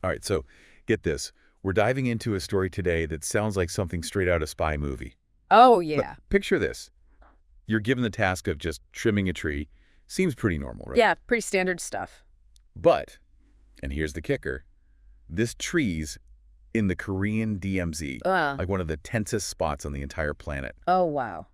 All right, so get this. We're diving into a story today that sounds like something straight out of spy movie. Oh, But yeah. picture this. You're given the task of just trimming a tree. Seems pretty normal, right? Yeah, pretty standard stuff. But, and here's the kicker, this tree's in the Korean DMZ, Uh, like one of the tensest spots on the entire planet. oh, wow.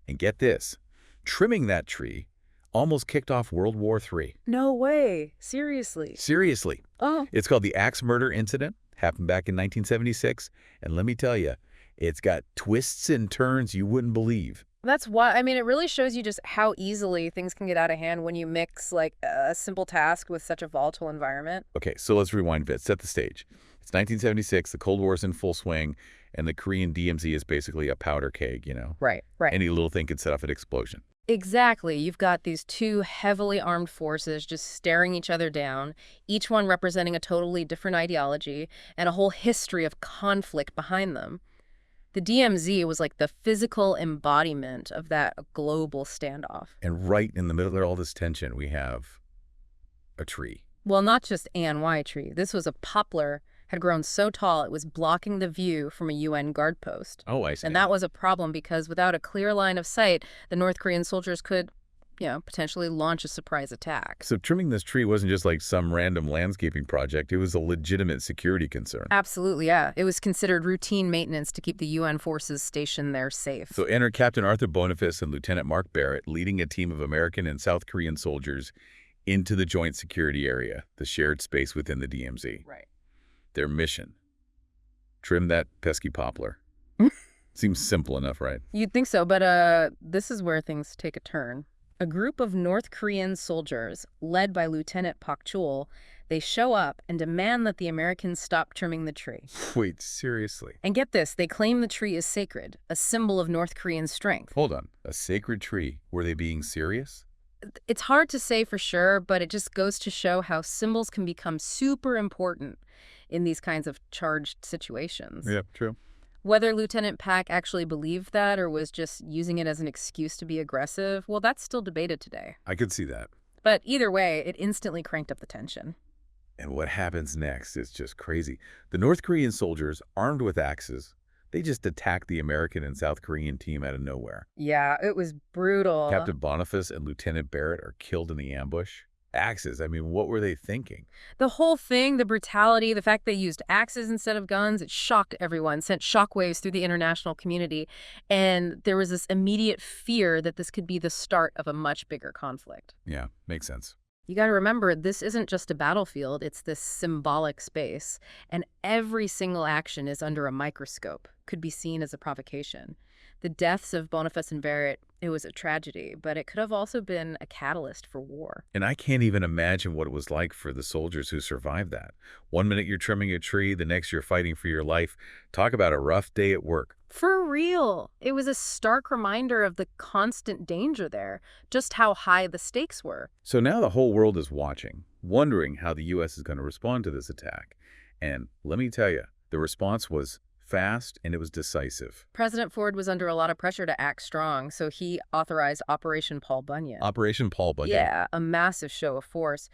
And get this, trimming that tree almost kicked off World War III. No way. Seriously. Seriously. Oh, It's called the Axe Murder Incident, happened back in 1976, and let me tell you, it's got twists and turns you wouldn't believe. that's why. I mean, it really shows you just how easily things can get out of hand when you mix, like, a simple task with such a volatile environment. Okay, so let's rewind a bit, set the stage. It's 1976, the Cold War's in full swing, and the Korean DMZ is basically a powder keg, you know? Right, right. Any little thing could set off an explosion. Exactly. You've got these two heavily armed forces just staring each other down, each one representing a totally different ideology and a whole history of conflict behind them. The DMZ was like the physical embodiment of that global standoff. And right in the middle of all this tension, we have a tree. Well, not just ANY tree. This was a poplar, had grown so tall it was blocking the view from a UN guard post. Oh, I see. And that was a problem because without a clear line of sight, the North Korean soldiers could, potentially launch a surprise attack. So trimming this tree wasn't just like some random landscaping project. It was a legitimate security concern. Absolutely, yeah. It was considered routine maintenance to keep the UN forces stationed there safe. So enter Captain Arthur Boniface and Lieutenant Mark Barrett leading a team of American and South Korean soldiers into the joint security area, the shared space within the DMZ. Right. Their mission, trim that pesky poplar. Seems simple enough, right? You'd think so, but this is where things take a turn. A group of North Korean soldiers, led by Lieutenant Pak Chul, they show up and demand that the Americans stop trimming the tree. Wait, seriously? And get this, they claim the tree is sacred, a symbol of North Korean strength. Hold on. A sacred tree? Were they being serious? It's hard to say for sure, but it just goes to show how symbols can become super important in these kinds of charged situations. Yeah, true. Whether Lieutenant Pak actually believed that or was just using it as an excuse to be aggressive, well, that's still debated today. I could see that. But either way, it instantly cranked up the tension. And what happens next is just crazy. The North Korean soldiers, armed with axes, they just attacked the American and South Korean team out of nowhere. Yeah, it was brutal. Captain Boniface and Lieutenant Barrett are killed in the ambush. Axes, I mean, what were they thinking? The whole thing, the brutality, the fact they used axes instead of guns, it shocked everyone, sent shockwaves through the international community. And there was this immediate fear that this could be the start of a much bigger conflict. Yeah, makes sense. You got to remember, this isn't just a battlefield, it's this symbolic space. And every single action is under a microscope, could be seen as a provocation. The deaths of Boniface and Barrett, it was a tragedy, but it could have also been a catalyst for war. And I can't even imagine what it was like for the soldiers who survived that. One minute you're trimming a tree, the next you're fighting for your life. Talk about a rough day at work. For real. It was a stark reminder of the constant danger there, just how high the stakes were. So now the whole world is watching, wondering how the U.S. is going to respond to this attack. And let me tell you, the response was fast and it was decisive. President Ford was under a lot of pressure to act strong, so he authorized Operation Paul Bunyan. Operation Paul Bunyan. Yeah, a massive show of force.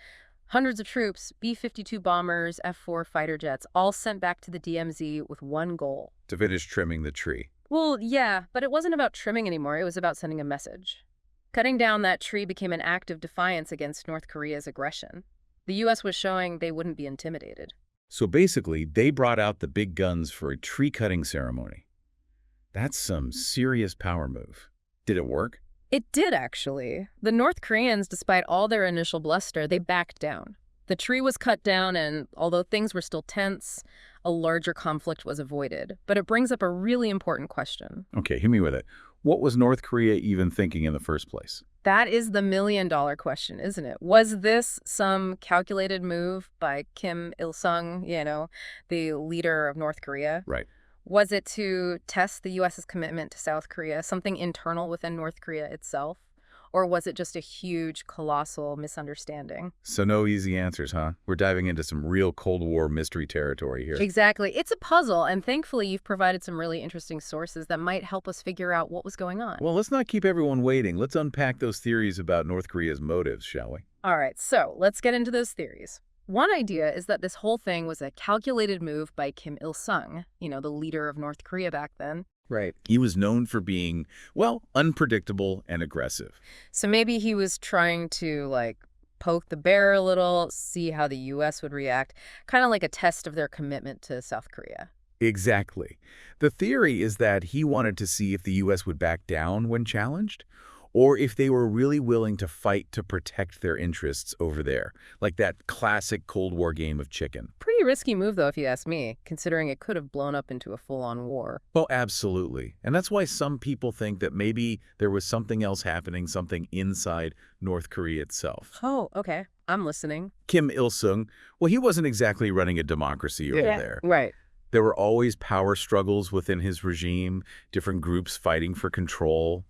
Hundreds of troops, B-52 bombers, F-4 fighter jets, all sent back to the DMZ with one goal. To finish trimming the tree. Well, yeah, but it wasn't about trimming anymore. It was about sending a message. Cutting down that tree became an act of defiance against North Korea's aggression. The U.S. was showing they wouldn't be intimidated. So basically, they brought out the big guns for a tree-cutting ceremony. That's some serious power move. Did it work? It did, actually. The North Koreans, despite all their initial bluster, they backed down. The tree was cut down, and although things were still tense, a larger conflict was avoided. But it brings up a really important question. Okay, hit me with it. What was North Korea even thinking in the first place? That is the million-dollar question, isn't it? Was this some calculated move by Kim Il-sung, the leader of North Korea? Right. Was it to test the U.S.'s commitment to South Korea, something internal within North Korea itself? Or was it just a huge, colossal misunderstanding? So no easy answers, huh? We're diving into some real Cold War mystery territory here. Exactly. It's a puzzle, and thankfully you've provided some really interesting sources that might help us figure out what was going on. Well, let's not keep everyone waiting. Let's unpack those theories about North Korea's motives, shall we? All right, so let's get into those theories. One idea is that this whole thing was a calculated move by Kim Il-sung, the leader of North Korea back then. Right. He was known for being, well, unpredictable and aggressive. So maybe he was trying to, poke the bear a little, see how the U.S. would react, kind of like a test of their commitment to South Korea. Exactly. The theory is that he wanted to see if the U.S. would back down when challenged, or if they were really willing to fight to protect their interests over there, like that classic Cold War game of chicken. Pretty risky move, though, if you ask me, considering it could have blown up into a full-on war. Oh, absolutely. And that's why some people think that maybe there was something else happening, something inside North Korea itself. Oh, okay. I'm listening. Kim Il-sung, well, he wasn't exactly running a democracy over there. Right. There were always power struggles within his regime, different groups fighting for control,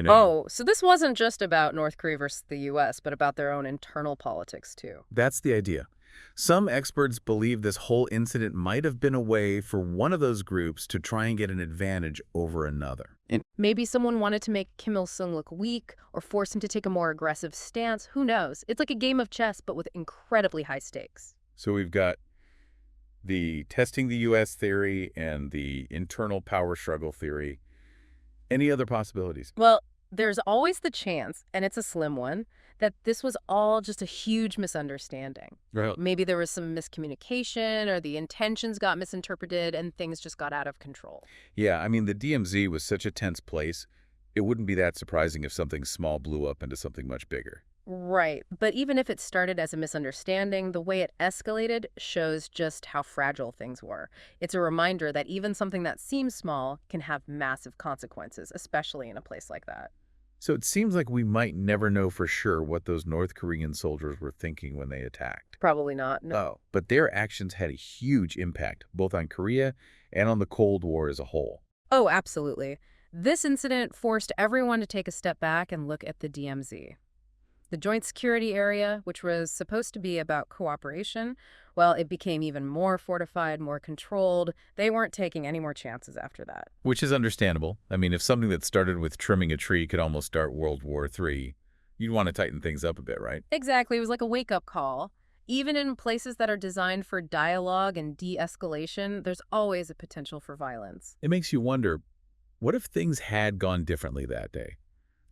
Oh, so this wasn't just about North Korea versus the U.S., but about their own internal politics, too. That's the idea. Some experts believe this whole incident might have been a way for one of those groups to try and get an advantage over another. Maybe someone wanted to make Kim Il-sung look weak or force him to take a more aggressive stance. Who knows? It's like a game of chess, but with incredibly high stakes. So we've got the testing the U.S. theory and the internal power struggle theory. Any other possibilities? Well, there's always the chance, and it's a slim one, that this was all just a huge misunderstanding. Right. Maybe there was some miscommunication or the intentions got misinterpreted and things just got out of control. Yeah, I mean, the DMZ was such a tense place, it wouldn't be that surprising if something small blew up into something much bigger. Right. But even if it started as a misunderstanding, the way it escalated shows just how fragile things were. It's a reminder that even something that seems small can have massive consequences, especially in a place like that. So it seems like we might never know for sure what those North Korean soldiers were thinking when they attacked. Probably not. No. Oh, but their actions had a huge impact, both on Korea and on the Cold War as a whole. Oh, absolutely. This incident forced everyone to take a step back and look at the DMZ. The Joint Security Area, which was supposed to be about cooperation, well, it became even more fortified, more controlled. They weren't taking any more chances after that. Which is understandable. I mean, if something that started with trimming a tree could almost start World War III, you'd want to tighten things up a bit, right? Exactly. It was like a wake-up call. Even in places that are designed for dialogue and de-escalation, there's always a potential for violence. It makes you wonder, what if things had gone differently that day?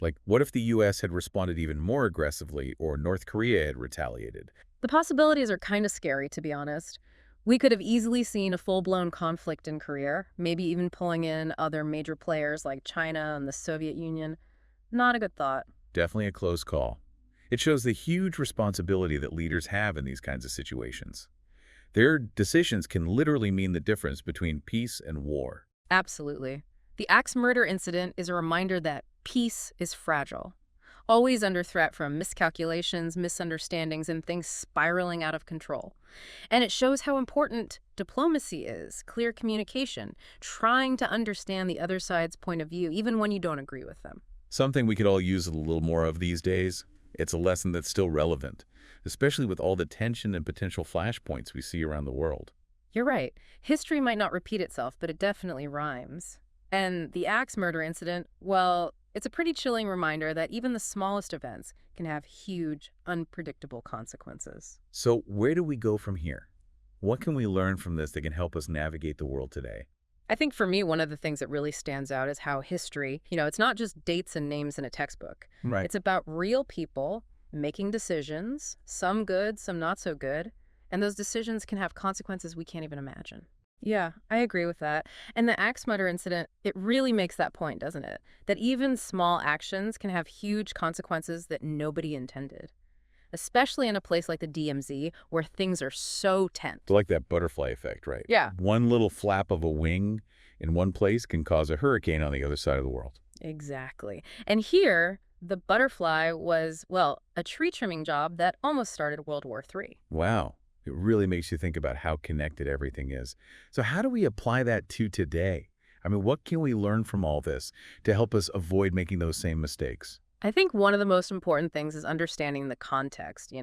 Like, what if the U.S. had responded even more aggressively or North Korea had retaliated? The possibilities are kind of scary, to be honest. We could have easily seen a full-blown conflict in Korea, maybe even pulling in other major players like China and the Soviet Union. Not a good thought. Definitely a close call. It shows the huge responsibility that leaders have in these kinds of situations. Their decisions can literally mean the difference between peace and war. Absolutely. The axe murder incident is a reminder that peace is fragile, always under threat from miscalculations, misunderstandings, and things spiraling out of control. And it shows how important diplomacy is, clear communication, trying to understand the other side's point of view, even when you don't agree with them. Something we could all use a little more of these days. It's a lesson that's still relevant, especially with all the tension and potential flashpoints we see around the world. You're right. History might not repeat itself, but it definitely rhymes. And the axe murder incident, well, it's a pretty chilling reminder that even the smallest events can have huge, unpredictable consequences. So where do we go from here? What can we learn from this that can help us navigate the world today? I think for me, one of the things that really stands out is how history, it's not just dates and names in a textbook. Right. It's about real people making decisions, some good, some not so good, and those decisions can have consequences we can't even imagine. Yeah, I agree with that. And the axe murder incident, it really makes that point, doesn't it? That even small actions can have huge consequences that nobody intended, especially in a place like the DMZ where things are so tense. Like that butterfly effect, right? Yeah. One little flap of a wing in one place can cause a hurricane on the other side of the world. Exactly. And here, the butterfly was, well, a tree trimming job that almost started World War III. Wow. It really makes you think about how connected everything is. So how do we apply that to today? I mean, what can we learn from all this to help us avoid making those same mistakes? I think one of the most important things is understanding the context,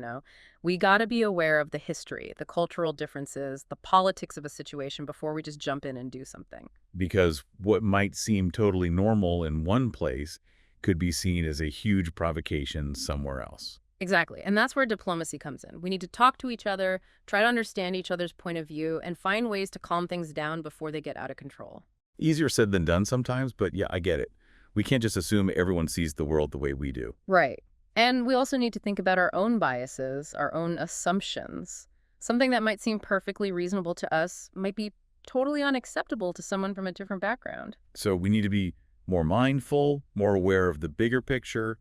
We got to be aware of the history, the cultural differences, the politics of a situation before we just jump in and do something. Because what might seem totally normal in one place could be seen as a huge provocation somewhere else. Exactly. And that's where diplomacy comes in. We need to talk to each other, try to understand each other's point of view, and find ways to calm things down before they get out of control. Easier said than done sometimes, but yeah, I get it. We can't just assume everyone sees the world the way we do. Right. And we also need to think about our own biases, our own assumptions. Something that might seem perfectly reasonable to us might be totally unacceptable to someone from a different background. So we need to be more mindful, more aware of the bigger picture,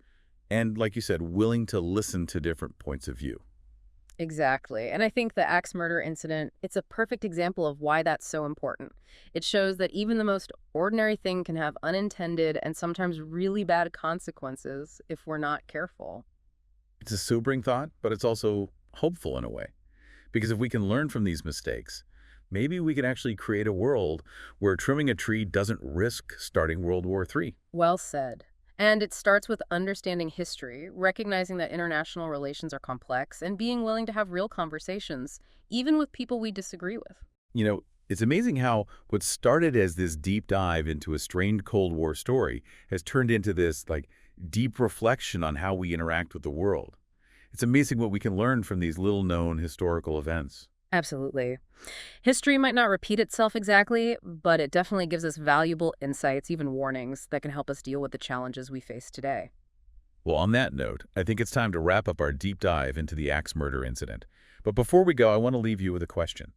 and like you said, willing to listen to different points of view. Exactly. And I think the axe murder incident, it's a perfect example of why that's so important. It shows that even the most ordinary thing can have unintended and sometimes really bad consequences if we're not careful. It's a sobering thought, but it's also hopeful in a way. Because if we can learn from these mistakes, maybe we can actually create a world where trimming a tree doesn't risk starting World War III. Well said. And it starts with understanding history, recognizing that international relations are complex, and being willing to have real conversations, even with people we disagree with. It's amazing how what started as this deep dive into a strained Cold War story has turned into this, deep reflection on how we interact with the world. It's amazing what we can learn from these little-known historical events. Absolutely. History might not repeat itself exactly, but it definitely gives us valuable insights, even warnings, that can help us deal with the challenges we face today. Well, on that note, I think it's time to wrap up our deep dive into the axe murder incident. But before we go, I want to leave you with a question.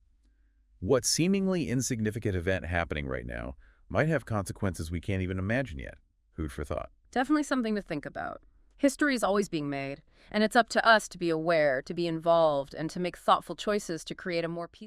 What seemingly insignificant event happening right now might have consequences we can't even imagine yet? Food for thought. Definitely something to think about. History is always being made, and it's up to us to be aware, to be involved, and to make thoughtful choices to create a more peaceful